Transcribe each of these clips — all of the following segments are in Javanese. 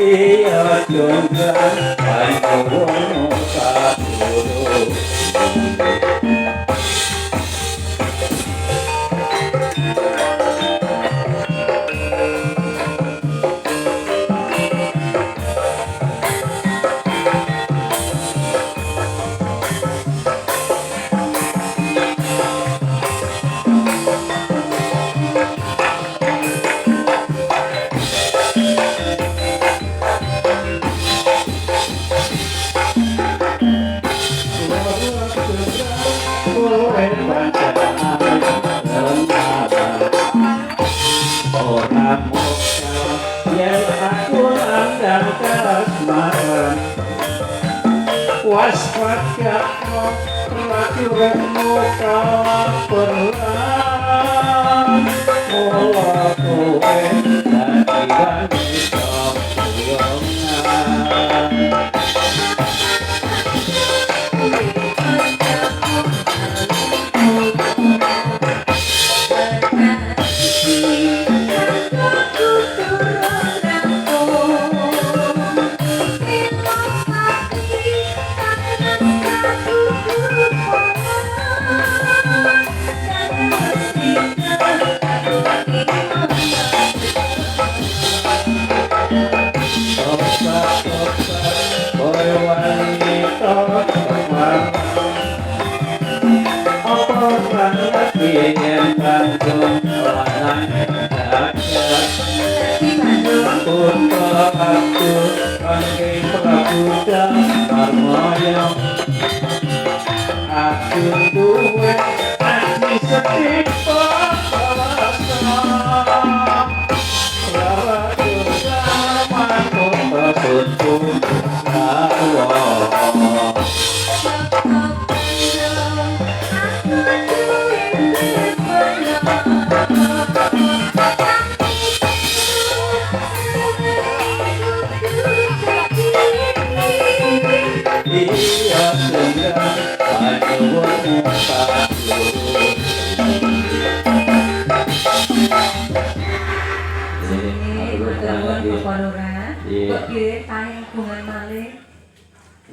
Iya juga pancono saduro waspadakno racurmu kaperang mula kowe dadi wanita kuyongan yen kanggo lanang dadak putra aku kangge Prabu Darmaya aku duwe ati setipa rasa raja manut pasutku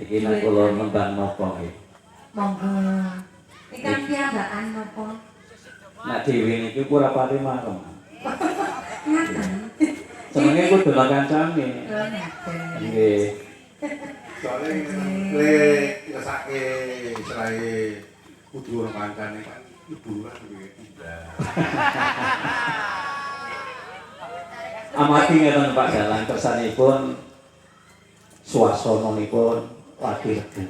iki nek kula nembang napa nggih. Monggo. Iki kan piyambakan napa? Nek dhewe niki ora pati marem. Ngaten. Senenge kudu nang kancane. Oh, ngaten. Nggih. Soale le ngesake serahe kudu ora kancane Pak. Hiburan kuwi. Amati ngeten Pak Dalang kersanipun suasananipun lagi regen.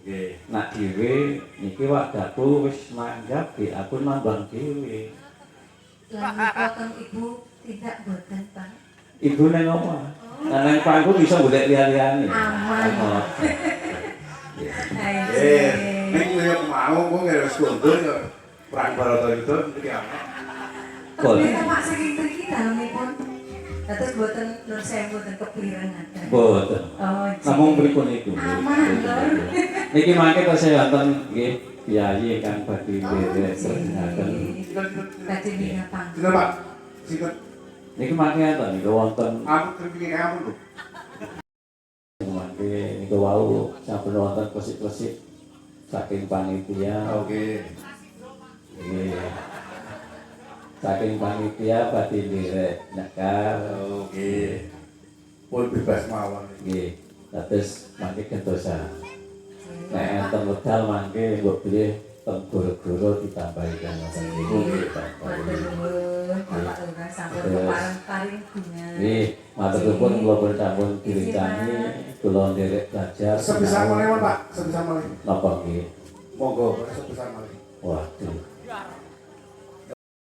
Nggih. Nak dhewe niki wadaku wis manggap nggih aku nambang dhewe. Lan potong Ibu tidak boten, Pak. Ibu nang omah. Nang pangku bisa golek liya-liyane. Aman. Nggih. Nek kowe mau kok wis kondur yo perang Bharatayuda iki ana. Kok Pak saking mriki dalemipun terus boten nur sewu boten kepiren ngaten. Boten. Oh, namung pripun niku. Aman, Lur. Niki mangke tasih wonten nggih Kyai ingkang badhe nderek sedhaken. Badhe minapang. Sinten Pak? Sinten? Niki mangke wonten niku wonten. Aku tripike ampun lho. Mangke niku wau sampun wonten klesik-klesik saking panitia. Oke. Nggih. Saking panitia badhe nderek nyekar. Nggih. Pun bebas mawon. Nggih. Dados mangke gentosan. Nek enten wedal mangke mbok bilih teng goro-goro ditambahikan ngoten niku nggih Pak. Bapak Lurah sampun paring bunga. Nggih, matur nuwun kula sampun direncani kula nderek belajar. Sebisa mawon Pak, sebisa mawon. Napa nggih? Monggo sebisa mawon. Waduh.